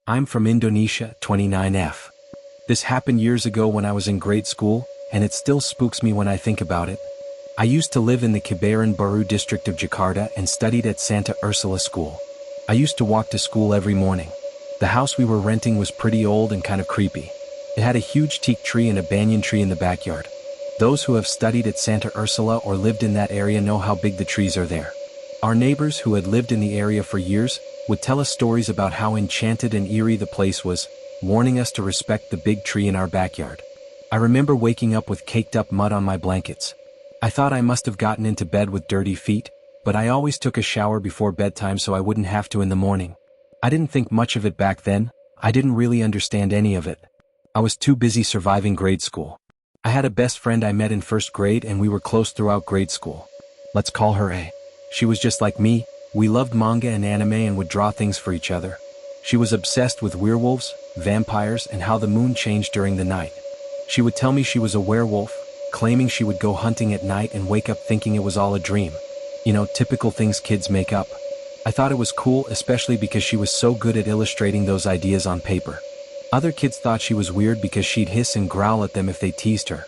I'm from Indonesia, 29F. This happened years ago when I was in grade school, and it still spooks me when I think about it. I used to live in the Kebaran Baru district of Jakarta and studied at Santa Ursula School. I used to walk to school every morning. The house we were renting was pretty old and kind of creepy. It had a huge teak tree and a banyan tree in the backyard. Those who have studied at Santa Ursula or lived in that area know how big the trees are there. Our neighbors who had lived in the area for years would tell us stories about how enchanted and eerie the place was, warning us to respect the big tree in our backyard. I remember waking up with caked up mud on my blankets. I thought I must have gotten into bed with dirty feet, but I always took a shower before bedtime so I wouldn't have to in the morning. I didn't think much of it back then. I didn't really understand any of it. I was too busy surviving grade school. I had a best friend I met in first grade and we were close throughout grade school. Let's call her A. She was just like me. We loved manga and anime and would draw things for each other. She was obsessed with werewolves, vampires, and how the moon changed during the night. She would tell me she was a werewolf, claiming she would go hunting at night and wake up thinking it was all a dream. You know, typical things kids make up. I thought it was cool, especially because she was so good at illustrating those ideas on paper. Other kids thought she was weird because she'd hiss and growl at them if they teased her.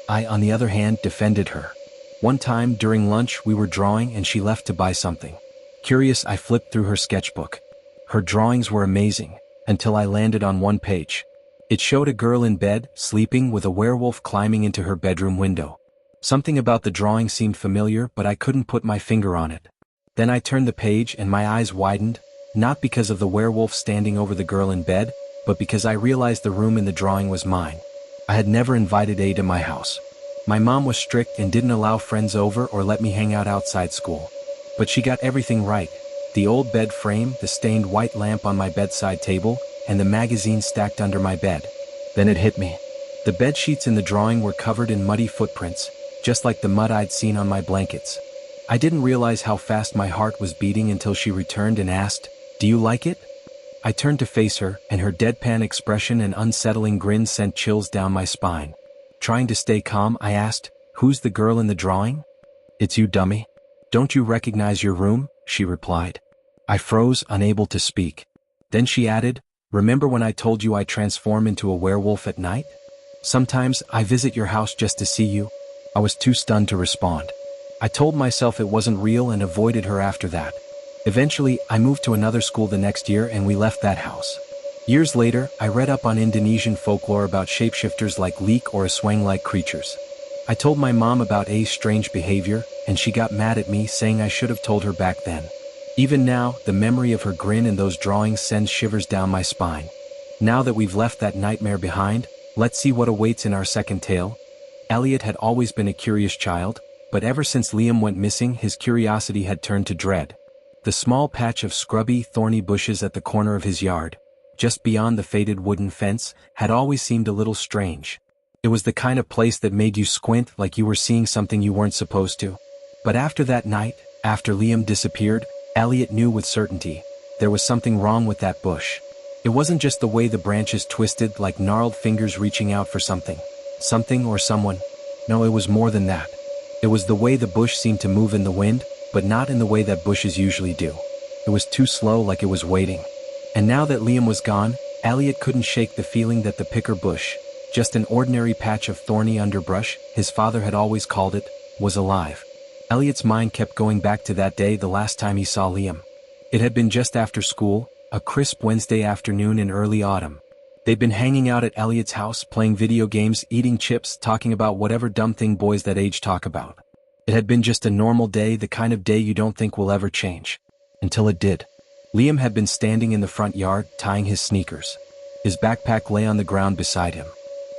I, on the other hand, defended her. One time, during lunch, we were drawing and she left to buy something. Curious, I flipped through her sketchbook. Her drawings were amazing, until I landed on one page. It showed a girl in bed, sleeping, with a werewolf climbing into her bedroom window. Something about the drawing seemed familiar, but I couldn't put my finger on it. Then I turned the page and my eyes widened, not because of the werewolf standing over the girl in bed, but because I realized the room in the drawing was mine. I had never invited A to my house. My mom was strict and didn't allow friends over or let me hang out outside school. But she got everything right. The old bed frame, the stained white lamp on my bedside table, and the magazine stacked under my bed. Then it hit me. The bed sheets in the drawing were covered in muddy footprints, just like the mud I'd seen on my blankets. I didn't realize how fast my heart was beating until she returned and asked, "Do you like it?" I turned to face her, and her deadpan expression and unsettling grin sent chills down my spine. Trying to stay calm, I asked, "Who's the girl in the drawing?" "It's you, dummy. Don't you recognize your room?" she replied. I froze, unable to speak. Then she added, "Remember when I told you I transform into a werewolf at night? Sometimes I visit your house just to see you." I was too stunned to respond. I told myself it wasn't real and avoided her after that. Eventually, I moved to another school the next year and we left that house. Years later, I read up on Indonesian folklore about shapeshifters like leek or aswang-like creatures. I told my mom about A's strange behavior, and she got mad at me, saying I should have told her back then. Even now, the memory of her grin and those drawings sends shivers down my spine. Now that we've left that nightmare behind, let's see what awaits in our second tale. Elliot had always been a curious child, but ever since Liam went missing, his curiosity had turned to dread. The small patch of scrubby, thorny bushes at the corner of his yard, just beyond the faded wooden fence, had always seemed a little strange. It was the kind of place that made you squint like you were seeing something you weren't supposed to. But after that night, after Liam disappeared, Elliot knew with certainty there was something wrong with that bush. It wasn't just the way the branches twisted like gnarled fingers reaching out for something or someone. No, it was more than that. It was the way the bush seemed to move in the wind, but not in the way that bushes usually do. It was too slow, like it was waiting. And now that Liam was gone, Elliot couldn't shake the feeling that the picker bush, just an ordinary patch of thorny underbrush, his father had always called it, was alive. Elliot's mind kept going back to that day, the last time he saw Liam. It had been just after school, a crisp Wednesday afternoon in early autumn. They'd been hanging out at Elliot's house, playing video games, eating chips, talking about whatever dumb thing boys that age talk about. It had been just a normal day, the kind of day you don't think will ever change. Until it did. Liam had been standing in the front yard, tying his sneakers. His backpack lay on the ground beside him.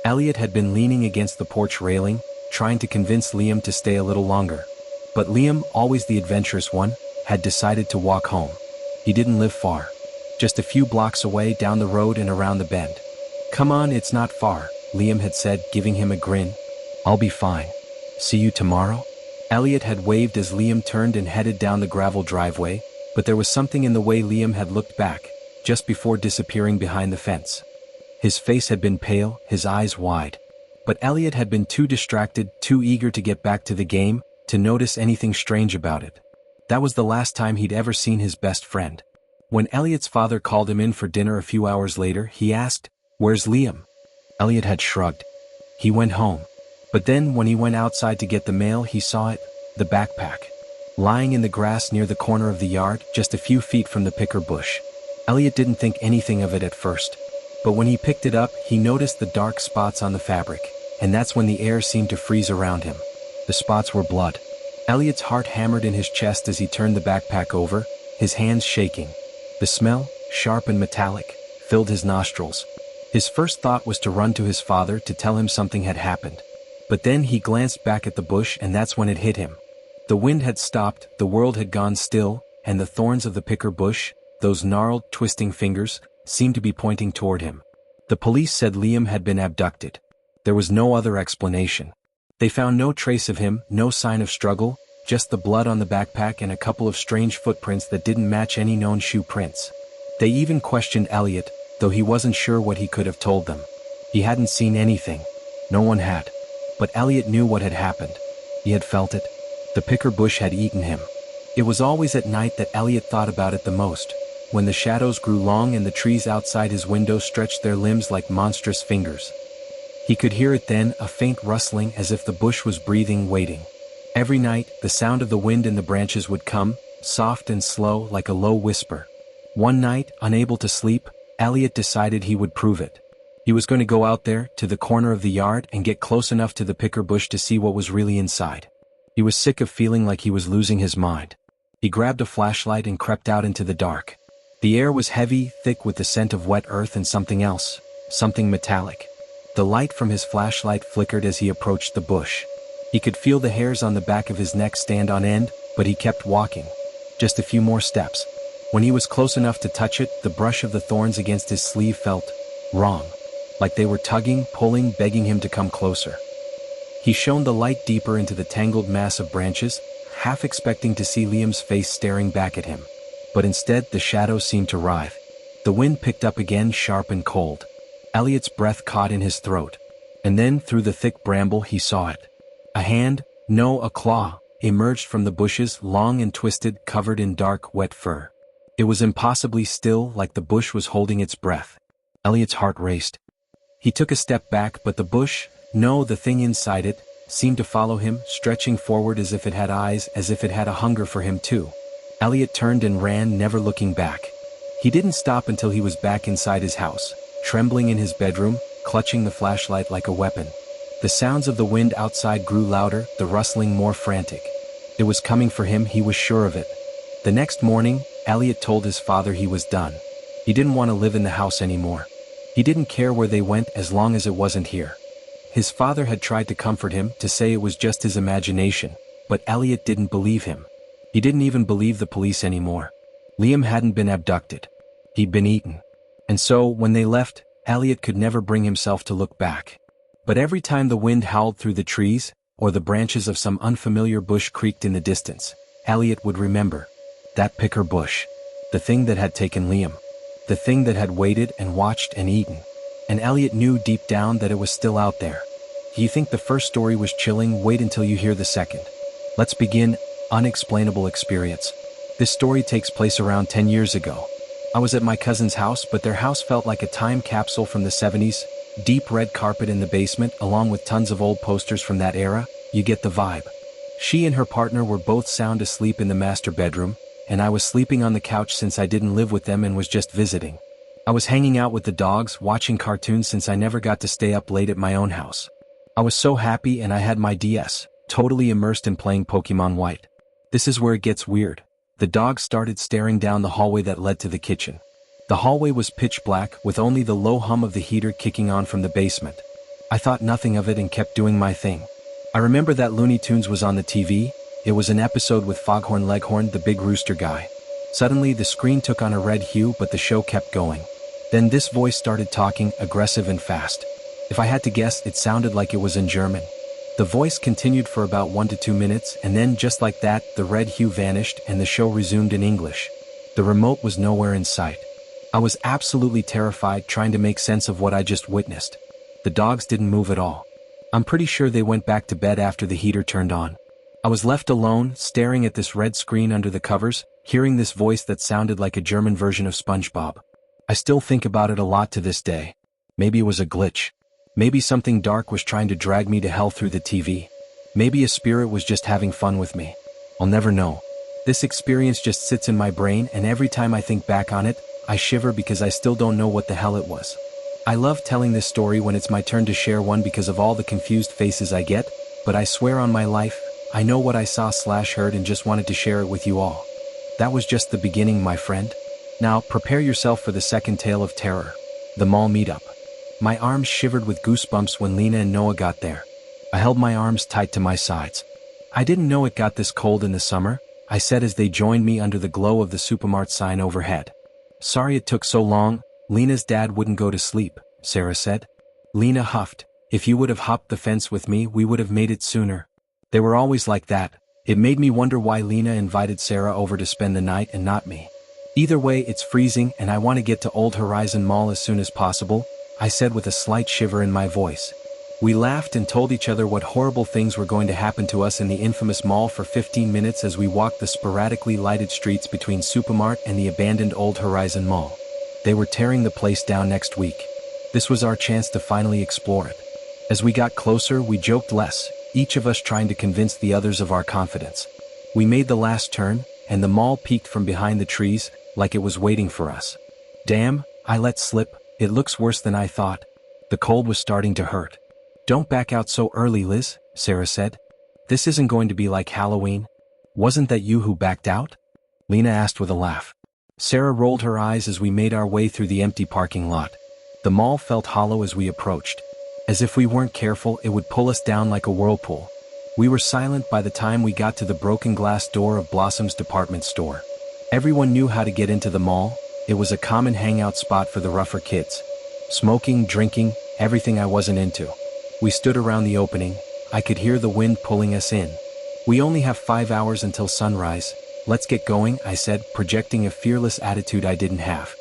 Elliot had been leaning against the porch railing, trying to convince Liam to stay a little longer. But Liam, always the adventurous one, had decided to walk home. He didn't live far. Just a few blocks away, down the road and around the bend. "Come on, it's not far," Liam had said, giving him a grin. "I'll be fine. See you tomorrow?" Elliot had waved as Liam turned and headed down the gravel driveway, but there was something in the way Liam had looked back, just before disappearing behind the fence. His face had been pale, his eyes wide. But Elliot had been too distracted, too eager to get back to the game, to notice anything strange about it. That was the last time he'd ever seen his best friend. When Elliot's father called him in for dinner a few hours later, he asked, "Where's Liam?" Elliot had shrugged. He went home. But then when he went outside to get the mail, he saw it, the backpack, lying in the grass near the corner of the yard, just a few feet from the picker bush. Elliot didn't think anything of it at first. But when he picked it up, he noticed the dark spots on the fabric, and that's when the air seemed to freeze around him. The spots were blood. Elliot's heart hammered in his chest as he turned the backpack over, his hands shaking. The smell, sharp and metallic, filled his nostrils. His first thought was to run to his father to tell him something had happened. But then he glanced back at the bush, and that's when it hit him. The wind had stopped, the world had gone still, and the thorns of the picker bush, those gnarled, twisting fingers, seemed to be pointing toward him. The police said Liam had been abducted. There was no other explanation. They found no trace of him, no sign of struggle, just the blood on the backpack and a couple of strange footprints that didn't match any known shoe prints. They even questioned Elliot, though he wasn't sure what he could have told them. He hadn't seen anything. No one had. But Elliot knew what had happened. He had felt it. The picker bush had eaten him. It was always at night that Elliot thought about it the most, when the shadows grew long and the trees outside his window stretched their limbs like monstrous fingers. He could hear it then, a faint rustling as if the bush was breathing, waiting. Every night, the sound of the wind in the branches would come, soft and slow like a low whisper. One night, unable to sleep, Elliot decided he would prove it. He was going to go out there, to the corner of the yard, and get close enough to the picker bush to see what was really inside. He was sick of feeling like he was losing his mind. He grabbed a flashlight and crept out into the dark. The air was heavy, thick with the scent of wet earth and something else, something metallic. The light from his flashlight flickered as he approached the bush. He could feel the hairs on the back of his neck stand on end, but he kept walking. Just a few more steps. When he was close enough to touch it, the brush of the thorns against his sleeve felt wrong. Like they were tugging, pulling, begging him to come closer. He shone the light deeper into the tangled mass of branches, half expecting to see Liam's face staring back at him. But instead, the shadows seemed to writhe. The wind picked up again, sharp and cold. Elliot's breath caught in his throat. And then, through the thick bramble, he saw it. A hand, no, a claw, emerged from the bushes, long and twisted, covered in dark, wet fur. It was impossibly still, like the bush was holding its breath. Elliot's heart raced. He took a step back, but the bush, no, the thing inside it, seemed to follow him, stretching forward as if it had eyes, as if it had a hunger for him too. Elliot turned and ran, never looking back. He didn't stop until he was back inside his house, trembling in his bedroom, clutching the flashlight like a weapon. The sounds of the wind outside grew louder, the rustling more frantic. It was coming for him, he was sure of it. The next morning, Elliot told his father he was done. He didn't want to live in the house anymore. He didn't care where they went as long as it wasn't here. His father had tried to comfort him, to say it was just his imagination, but Elliot didn't believe him. He didn't even believe the police anymore. Liam hadn't been abducted. He'd been eaten. And so, when they left, Elliot could never bring himself to look back. But every time the wind howled through the trees, or the branches of some unfamiliar bush creaked in the distance, Elliot would remember. That picker bush. The thing that had taken Liam. The thing that had waited and watched and eaten. And Elliot knew deep down that it was still out there. You think the first story was chilling? Wait until you hear the second. Let's begin. Unexplainable experience. This story takes place around 10 years ago. I was at my cousin's house, but their house felt like a time capsule from the 70s, deep red carpet in the basement along with tons of old posters from that era. You get the vibe. She and her partner were both sound asleep in the master bedroom, and I was sleeping on the couch since I didn't live with them and was just visiting. I was hanging out with the dogs, watching cartoons since I never got to stay up late at my own house. I was so happy, and I had my DS, totally immersed in playing Pokemon White. This is where it gets weird. The dogs started staring down the hallway that led to the kitchen. The hallway was pitch black, with only the low hum of the heater kicking on from the basement. I thought nothing of it and kept doing my thing. I remember that Looney Tunes was on the TV. It was an episode with Foghorn Leghorn, the big rooster guy. Suddenly the screen took on a red hue, but the show kept going. Then this voice started talking, aggressive and fast. If I had to guess, it sounded like it was in German. The voice continued for about 1 to 2 minutes, and then just like that, the red hue vanished and the show resumed in English. The remote was nowhere in sight. I was absolutely terrified, trying to make sense of what I just witnessed. The dogs didn't move at all. I'm pretty sure they went back to bed after the heater turned on. I was left alone, staring at this red screen under the covers, hearing this voice that sounded like a German version of SpongeBob. I still think about it a lot to this day. Maybe it was a glitch. Maybe something dark was trying to drag me to hell through the TV. Maybe a spirit was just having fun with me. I'll never know. This experience just sits in my brain, and every time I think back on it, I shiver because I still don't know what the hell it was. I love telling this story when it's my turn to share one because of all the confused faces I get, but I swear on my life, I know what I saw/heard and just wanted to share it with you all. That was just the beginning, my friend. Now, prepare yourself for the second tale of terror. The mall meetup. My arms shivered with goosebumps when Lena and Noah got there. I held my arms tight to my sides. I didn't know it got this cold in the summer, I said as they joined me under the glow of the supermart sign overhead. Sorry it took so long. Lena's dad wouldn't go to sleep, Sarah said. Lena huffed. If you would have hopped the fence with me, we would have made it sooner. They were always like that. It made me wonder why Lena invited Sarah over to spend the night and not me. Either way, it's freezing and I want to get to Old Horizon Mall as soon as possible, I said with a slight shiver in my voice. We laughed and told each other what horrible things were going to happen to us in the infamous mall for 15 minutes as we walked the sporadically lighted streets between Supermart and the abandoned Old Horizon Mall. They were tearing the place down next week. This was our chance to finally explore it. As we got closer, we joked less, each of us trying to convince the others of our confidence. We made the last turn, and the mall peeked from behind the trees, like it was waiting for us. Damn, I let slip, it looks worse than I thought. The cold was starting to hurt. Don't back out so early, Liz, Sarah said. This isn't going to be like Halloween. Wasn't that you who backed out? Lena asked with a laugh. Sarah rolled her eyes as we made our way through the empty parking lot. The mall felt hollow as we approached. As if we weren't careful, it would pull us down like a whirlpool. We were silent by the time we got to the broken glass door of Blossom's department store. Everyone knew how to get into the mall. It was a common hangout spot for the rougher kids. Smoking, drinking, everything I wasn't into. We stood around the opening. I could hear the wind pulling us in. We only have 5 hours until sunrise. Let's get going, I said, projecting a fearless attitude I didn't have.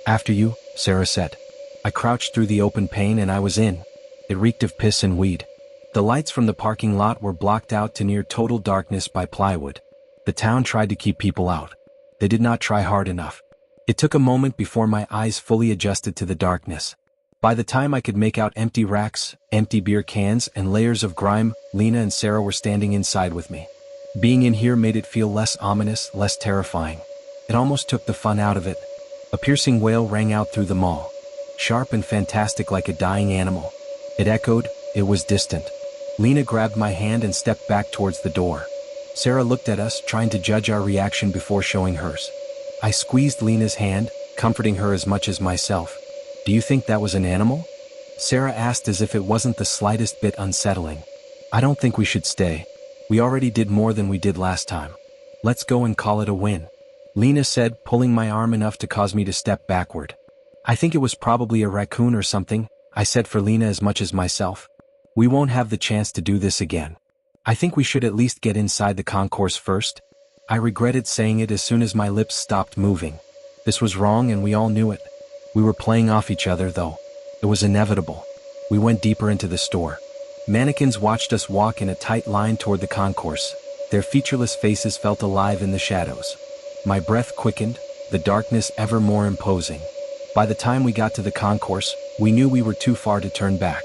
After you, Sarah said. I crouched through the open pane and I was in. It reeked of piss and weed. The lights from the parking lot were blocked out to near total darkness by plywood. The town tried to keep people out. They did not try hard enough. It took a moment before my eyes fully adjusted to the darkness. By the time I could make out empty racks, empty beer cans, and layers of grime, Lena and Sarah were standing inside with me. Being in here made it feel less ominous, less terrifying. It almost took the fun out of it. A piercing wail rang out through the mall. Sharp and fantastic like a dying animal. It echoed, it was distant. Lena grabbed my hand and stepped back towards the door. Sarah looked at us, trying to judge our reaction before showing hers. I squeezed Lena's hand, comforting her as much as myself. Do you think that was an animal? Sarah asked as if it wasn't the slightest bit unsettling. I don't think we should stay. We already did more than we did last time. Let's go and call it a win. Lena said, pulling my arm enough to cause me to step backward. I think it was probably a raccoon or something, I said for Lena as much as myself. We won't have the chance to do this again. I think we should at least get inside the concourse first. I regretted saying it as soon as my lips stopped moving. This was wrong and we all knew it. We were playing off each other, though. It was inevitable. We went deeper into the store. Mannequins watched us walk in a tight line toward the concourse. Their featureless faces felt alive in the shadows. My breath quickened, the darkness ever more imposing. By the time we got to the concourse, we knew we were too far to turn back.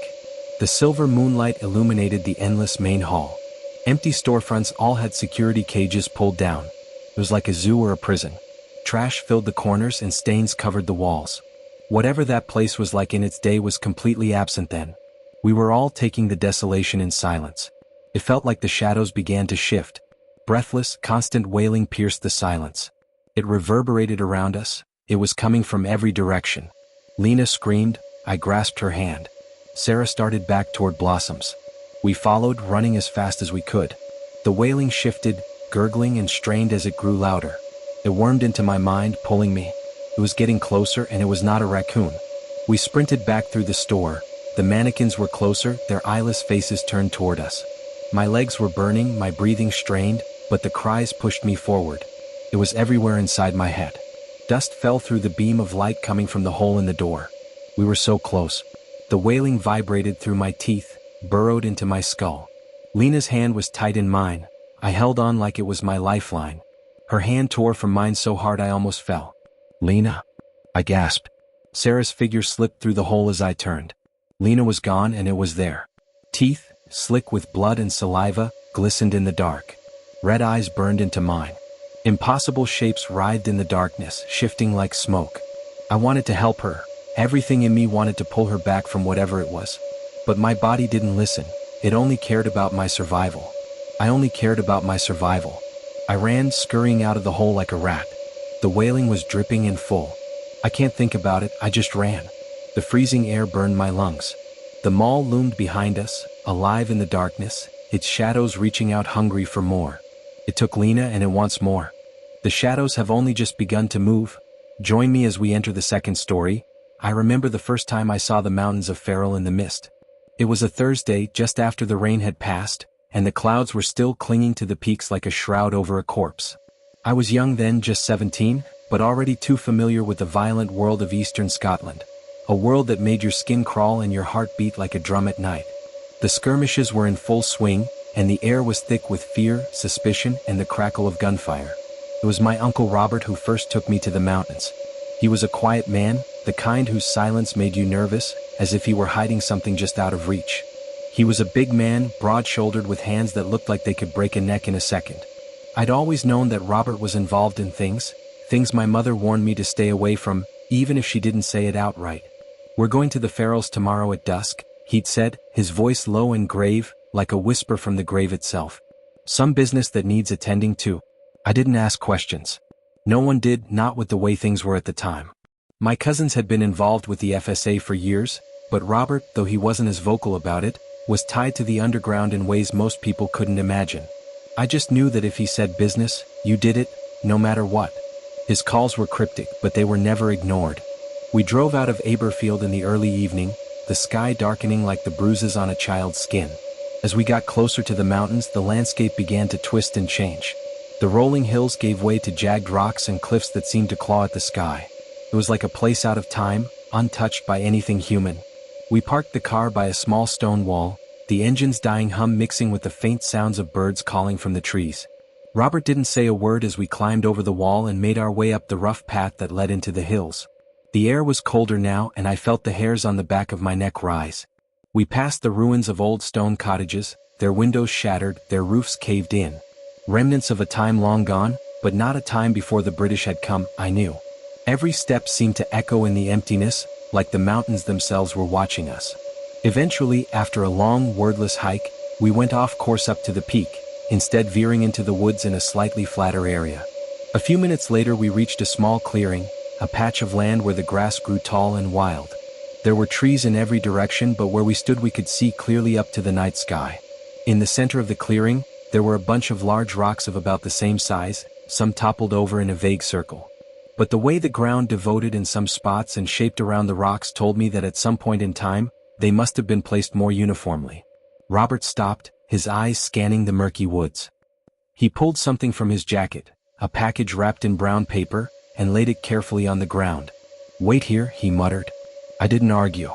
The silver moonlight illuminated the endless main hall. Empty storefronts all had security cages pulled down. It was like a zoo or a prison. Trash filled the corners and stains covered the walls. Whatever that place was like in its day was completely absent then. We were all taking the desolation in silence. It felt like the shadows began to shift. Breathless, constant wailing pierced the silence. It reverberated around us. It was coming from every direction. Lena screamed. I grasped her hand. Sarah started back toward Blossoms. We followed, running as fast as we could. The wailing shifted, gurgling and strained as it grew louder. It wormed into my mind, pulling me. It was getting closer and it was not a raccoon. We sprinted back through the store. The mannequins were closer, their eyeless faces turned toward us. My legs were burning, my breathing strained, but the cries pushed me forward. It was everywhere inside my head. Dust fell through the beam of light coming from the hole in the door. We were so close. The wailing vibrated through my teeth, burrowed into my skull. Lena's hand was tight in mine. I held on like it was my lifeline. Her hand tore from mine so hard I almost fell. "Lena?" I gasped. Sarah's figure slipped through the hole as I turned. Lena was gone and it was there. Teeth, slick with blood and saliva, glistened in the dark. Red eyes burned into mine. Impossible shapes writhed in the darkness, shifting like smoke. I wanted to help her. Everything in me wanted to pull her back from whatever it was. But my body didn't listen. It only cared about my survival. I only cared about my survival. I ran, scurrying out of the hole like a rat. The wailing was dripping and full. I can't think about it, I just ran. The freezing air burned my lungs. The mall loomed behind us, alive in the darkness, its shadows reaching out hungry for more. It took Lena and it wants more. The shadows have only just begun to move. Join me as we enter the second story. I remember the first time I saw the mountains of Farrell in the mist. It was a Thursday just after the rain had passed, and the clouds were still clinging to the peaks like a shroud over a corpse. I was young then, just 17, but already too familiar with the violent world of eastern Scotland. A world that made your skin crawl and your heart beat like a drum at night. The skirmishes were in full swing, and the air was thick with fear, suspicion, and the crackle of gunfire. It was my Uncle Robert who first took me to the mountains. He was a quiet man, the kind whose silence made you nervous, as if he were hiding something just out of reach. He was a big man, broad-shouldered with hands that looked like they could break a neck in a second. I'd always known that Robert was involved in things my mother warned me to stay away from, even if she didn't say it outright. "We're going to the Farrells tomorrow at dusk," he'd said, his voice low and grave, like a whisper from the grave itself. "Some business that needs attending to." I didn't ask questions. No one did, not with the way things were at the time. My cousins had been involved with the FSA for years, but Robert, though he wasn't as vocal about it, was tied to the underground in ways most people couldn't imagine. I just knew that if he said business, you did it, no matter what. His calls were cryptic, but they were never ignored. We drove out of Aberfield in the early evening, the sky darkening like the bruises on a child's skin. As we got closer to the mountains, the landscape began to twist and change. The rolling hills gave way to jagged rocks and cliffs that seemed to claw at the sky. It was like a place out of time, untouched by anything human. We parked the car by a small stone wall, the engine's dying hum mixing with the faint sounds of birds calling from the trees. Robert didn't say a word as we climbed over the wall and made our way up the rough path that led into the hills. The air was colder now and I felt the hairs on the back of my neck rise. We passed the ruins of old stone cottages, their windows shattered, their roofs caved in. Remnants of a time long gone, but not a time before the British had come, I knew. Every step seemed to echo in the emptiness, like the mountains themselves were watching us. Eventually, after a long, wordless hike, we went off course up to the peak, instead veering into the woods in a slightly flatter area. A few minutes later we reached a small clearing, a patch of land where the grass grew tall and wild. There were trees in every direction, but where we stood we could see clearly up to the night sky. In the center of the clearing, there were a bunch of large rocks of about the same size, some toppled over in a vague circle. But the way the ground devoted in some spots and shaped around the rocks told me that at some point in time, they must have been placed more uniformly. Robert stopped, his eyes scanning the murky woods. He pulled something from his jacket, a package wrapped in brown paper, and laid it carefully on the ground. "Wait here," he muttered. I didn't argue.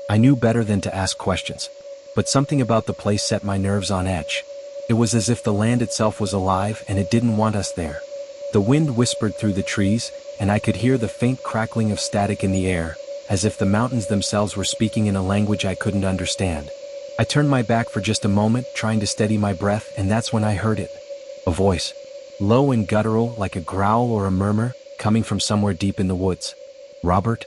I knew better than to ask questions. But something about the place set my nerves on edge. It was as if the land itself was alive and it didn't want us there. The wind whispered through the trees, and I could hear the faint crackling of static in the air, as if the mountains themselves were speaking in a language I couldn't understand. I turned my back for just a moment, trying to steady my breath, and that's when I heard it. A voice. Low and guttural, like a growl or a murmur, coming from somewhere deep in the woods. "Robert?"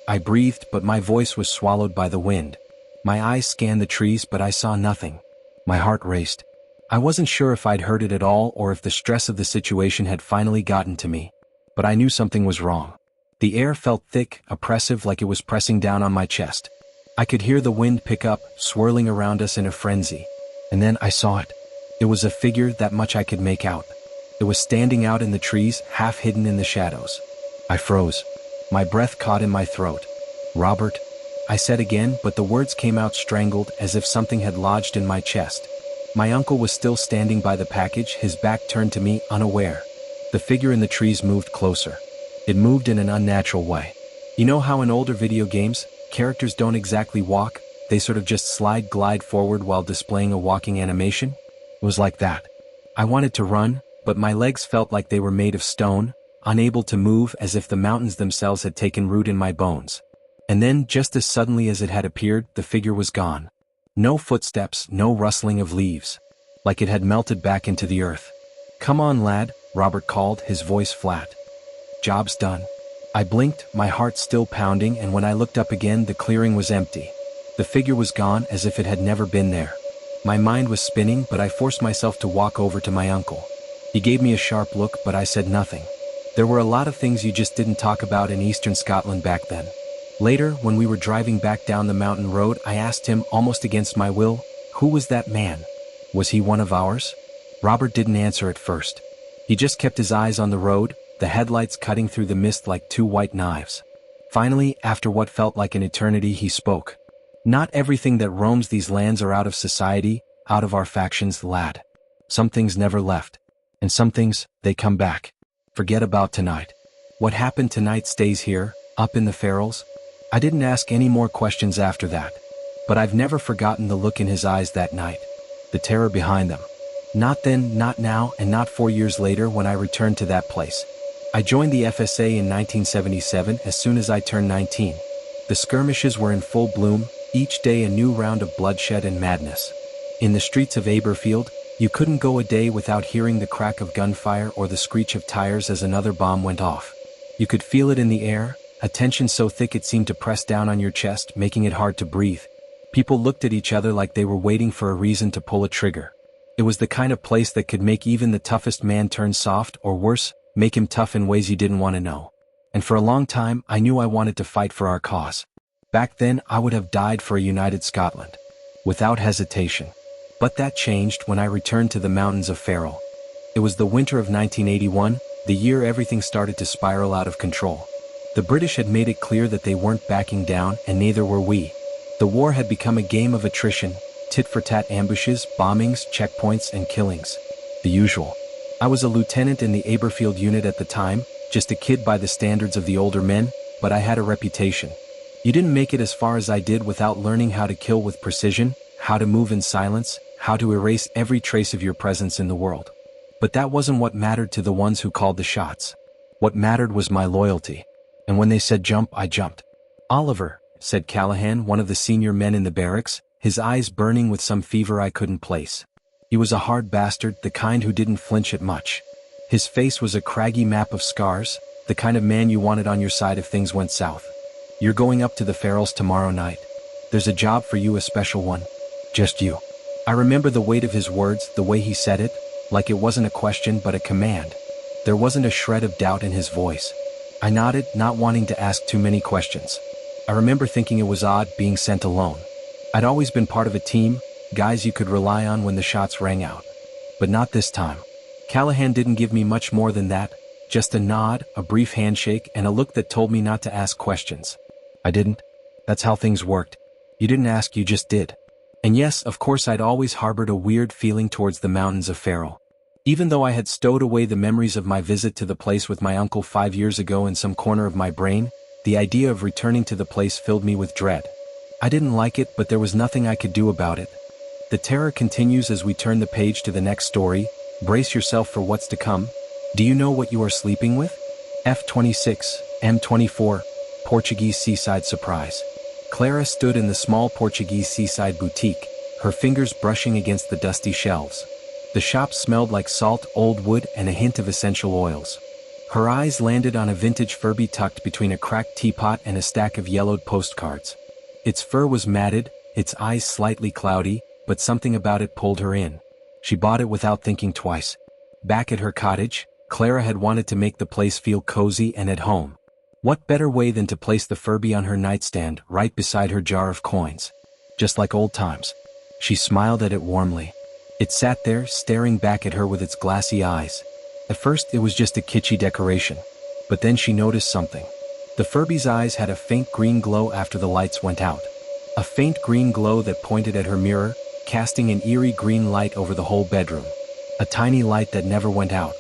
I breathed, but my voice was swallowed by the wind. My eyes scanned the trees, but I saw nothing. My heart raced. I wasn't sure if I'd heard it at all or if the stress of the situation had finally gotten to me. But I knew something was wrong. The air felt thick, oppressive, like it was pressing down on my chest. I could hear the wind pick up, swirling around us in a frenzy. And then I saw it. It was a figure, that much I could make out. It was standing out in the trees, half hidden in the shadows. I froze. My breath caught in my throat. "Robert?" I said again, but the words came out strangled, as if something had lodged in my chest. My uncle was still standing by the package, his back turned to me, unaware. The figure in the trees moved closer. It moved in an unnatural way. You know how in older video games, characters don't exactly walk, they sort of just glide forward while displaying a walking animation? It was like that. I wanted to run, but my legs felt like they were made of stone, unable to move, as if the mountains themselves had taken root in my bones. And then, just as suddenly as it had appeared, the figure was gone. No footsteps, no rustling of leaves. Like it had melted back into the earth. "Come on, lad," Robert called, his voice flat. "Job's done." I blinked, my heart still pounding, and when I looked up again, the clearing was empty. The figure was gone, as if it had never been there. My mind was spinning, but I forced myself to walk over to my uncle. He gave me a sharp look, but I said nothing. There were a lot of things you just didn't talk about in eastern Scotland back then. Later, when we were driving back down the mountain road, I asked him, almost against my will, who was that man? Was he one of ours? Robert didn't answer at first. He just kept his eyes on the road, the headlights cutting through the mist like two white knives. Finally, after what felt like an eternity, he spoke. "Not everything that roams these lands are out of society, out of our factions, lad. Some things never left. And some things, they come back. Forget about tonight. What happened tonight stays here, up in the Ferals." I didn't ask any more questions after that. But I've never forgotten the look in his eyes that night. The terror behind them. Not then, not now, and not 4 years later when I returned to that place. I joined the FSA in 1977 as soon as I turned 19. The skirmishes were in full bloom, each day a new round of bloodshed and madness. In the streets of Aberfield, you couldn't go a day without hearing the crack of gunfire or the screech of tires as another bomb went off. You could feel it in the air, a tension so thick it seemed to press down on your chest, making it hard to breathe. People looked at each other like they were waiting for a reason to pull a trigger. It was the kind of place that could make even the toughest man turn soft, or worse, make him tough in ways you didn't want to know. And for a long time, I knew I wanted to fight for our cause. Back then, I would have died for a united Scotland. Without hesitation. But that changed when I returned to the mountains of Ferrol. It was the winter of 1981, the year everything started to spiral out of control. The British had made it clear that they weren't backing down, and neither were we. The war had become a game of attrition, tit-for-tat ambushes, bombings, checkpoints, and killings. The usual. I was a lieutenant in the Aberfield unit at the time, just a kid by the standards of the older men, but I had a reputation. You didn't make it as far as I did without learning how to kill with precision, how to move in silence, how to erase every trace of your presence in the world. But that wasn't what mattered to the ones who called the shots. What mattered was my loyalty. And when they said jump, I jumped. "Oliver," said Callahan, one of the senior men in the barracks, his eyes burning with some fever I couldn't place. He was a hard bastard, the kind who didn't flinch at much. His face was a craggy map of scars, the kind of man you wanted on your side if things went south. "You're going up to the Ferals tomorrow night. There's a job for you, a special one. Just you." I remember the weight of his words, the way he said it, like it wasn't a question but a command. There wasn't a shred of doubt in his voice. I nodded, not wanting to ask too many questions. I remember thinking it was odd being sent alone. I'd always been part of a team, guys you could rely on when the shots rang out. But not this time. Callahan didn't give me much more than that, just a nod, a brief handshake, and a look that told me not to ask questions. I didn't. That's how things worked. You didn't ask, you just did. And yes, of course I'd always harbored a weird feeling towards the mountains of Ferrol. Even though I had stowed away the memories of my visit to the place with my uncle 5 years ago in some corner of my brain, the idea of returning to the place filled me with dread. I didn't like it, but there was nothing I could do about it. The terror continues as we turn the page to the next story. Brace yourself for what's to come. Do you know what you are sleeping with? F-26, M24, Portuguese seaside surprise. Clara stood in the small Portuguese seaside boutique, her fingers brushing against the dusty shelves. The shop smelled like salt, old wood, and a hint of essential oils. Her eyes landed on a vintage Furby tucked between a cracked teapot and a stack of yellowed postcards. Its fur was matted, its eyes slightly cloudy, but something about it pulled her in. She bought it without thinking twice. Back at her cottage, Clara had wanted to make the place feel cozy and at home. What better way than to place the Furby on her nightstand right beside her jar of coins? Just like old times. She smiled at it warmly. It sat there, staring back at her with its glassy eyes. At first it was just a kitschy decoration. But then she noticed something. The Furby's eyes had a faint green glow after the lights went out. A faint green glow that pointed at her mirror, casting an eerie green light over the whole bedroom. A tiny light that never went out.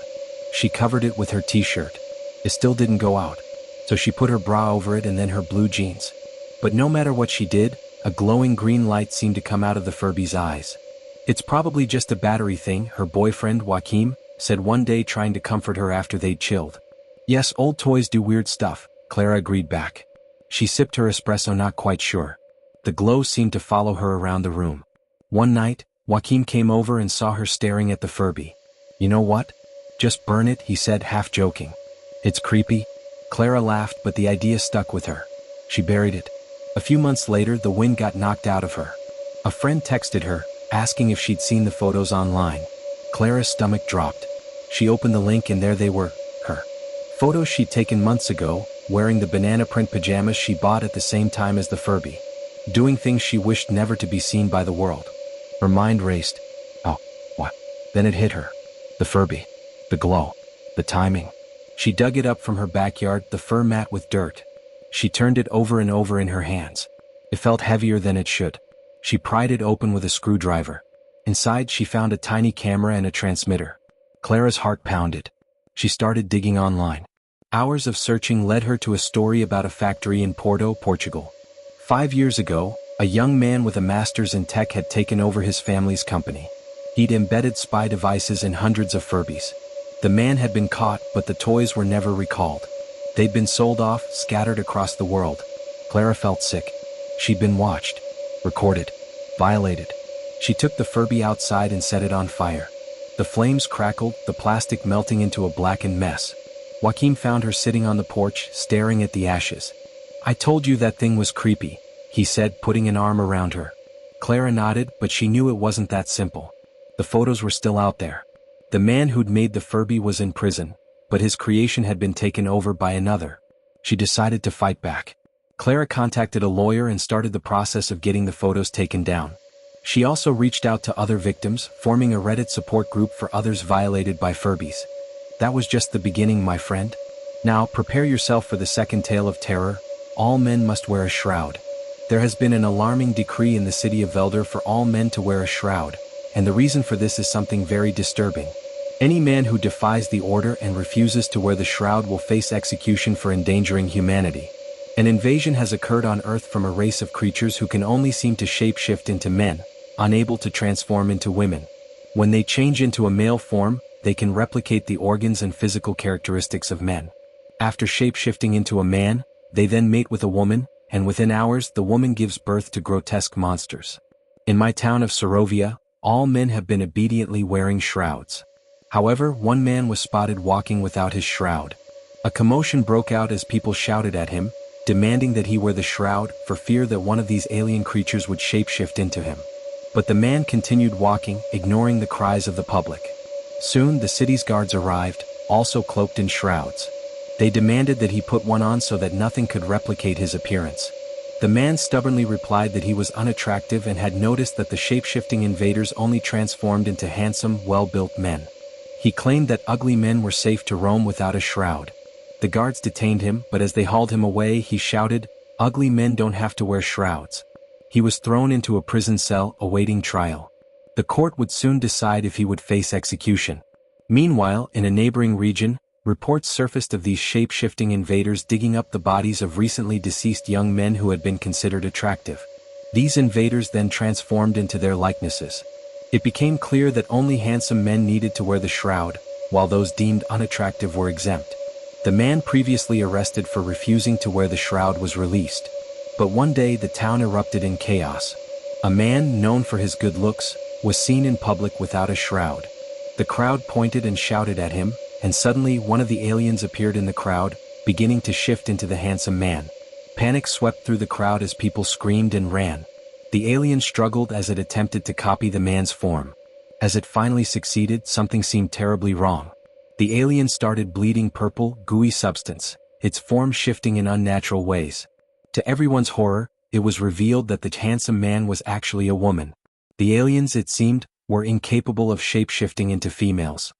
She covered it with her t-shirt. It still didn't go out. So she put her bra over it and then her blue jeans. But no matter what she did, a glowing green light seemed to come out of the Furby's eyes. It's probably just a battery thing, her boyfriend, Joaquim, said one day, trying to comfort her after they'd chilled. Yes, old toys do weird stuff, Clara agreed back. She sipped her espresso, not quite sure. The glow seemed to follow her around the room. One night, Joaquim came over and saw her staring at the Furby. You know what? Just burn it, he said, half joking. It's creepy. Clara laughed, but the idea stuck with her. She buried it. A few months later, the wind got knocked out of her. A friend texted her, asking if she'd seen the photos online. Clara's stomach dropped. She opened the link and there they were, her photos she'd taken months ago, wearing the banana print pajamas she bought at the same time as the Furby. Doing things she wished never to be seen by the world. Her mind raced. Oh, what? Then it hit her. The Furby. The glow. The timing. She dug it up from her backyard, the fur mat with dirt. She turned it over and over in her hands. It felt heavier than it should. She pried it open with a screwdriver. Inside she found a tiny camera and a transmitter. Clara's heart pounded. She started digging online. Hours of searching led her to a story about a factory in Porto, Portugal. 5 years ago, a young man with a master's in tech had taken over his family's company. He'd embedded spy devices in hundreds of Furbies. The man had been caught, but the toys were never recalled. They'd been sold off, scattered across the world. Clara felt sick. She'd been watched, recorded, violated. She took the Furby outside and set it on fire. The flames crackled, the plastic melting into a blackened mess. Joaquim found her sitting on the porch, staring at the ashes. I told you that thing was creepy, he said, putting an arm around her. Clara nodded, but she knew it wasn't that simple. The photos were still out there. The man who'd made the Furby was in prison, but his creation had been taken over by another. She decided to fight back. Clara contacted a lawyer and started the process of getting the photos taken down. She also reached out to other victims, forming a Reddit support group for others violated by Furbies. That was just the beginning, my friend. Now, prepare yourself for the second tale of terror. All men must wear a shroud. There has been an alarming decree in the city of Velder for all men to wear a shroud, and the reason for this is something very disturbing. Any man who defies the order and refuses to wear the shroud will face execution for endangering humanity. An invasion has occurred on Earth from a race of creatures who can only seem to shapeshift into men, unable to transform into women. When they change into a male form, they can replicate the organs and physical characteristics of men. After shapeshifting into a man, they then mate with a woman, and within hours the woman gives birth to grotesque monsters. In my town of Sorovia, all men have been obediently wearing shrouds. However, one man was spotted walking without his shroud. A commotion broke out as people shouted at him, demanding that he wear the shroud for fear that one of these alien creatures would shapeshift into him. But the man continued walking, ignoring the cries of the public. Soon the city's guards arrived, also cloaked in shrouds. They demanded that he put one on so that nothing could replicate his appearance. The man stubbornly replied that he was unattractive and had noticed that the shapeshifting invaders only transformed into handsome, well-built men. He claimed that ugly men were safe to roam without a shroud. The guards detained him, but as they hauled him away, he shouted, "Ugly men don't have to wear shrouds." He was thrown into a prison cell, awaiting trial. The court would soon decide if he would face execution. Meanwhile, in a neighboring region, reports surfaced of these shape-shifting invaders digging up the bodies of recently deceased young men who had been considered attractive. These invaders then transformed into their likenesses. It became clear that only handsome men needed to wear the shroud, while those deemed unattractive were exempt. The man previously arrested for refusing to wear the shroud was released. But one day the town erupted in chaos. A man, known for his good looks, was seen in public without a shroud. The crowd pointed and shouted at him, and suddenly one of the aliens appeared in the crowd, beginning to shift into the handsome man. Panic swept through the crowd as people screamed and ran. The alien struggled as it attempted to copy the man's form. As it finally succeeded, something seemed terribly wrong. The alien started bleeding purple, gooey substance, its form shifting in unnatural ways. To everyone's horror, it was revealed that the handsome man was actually a woman. The aliens, it seemed, were incapable of shape-shifting into females.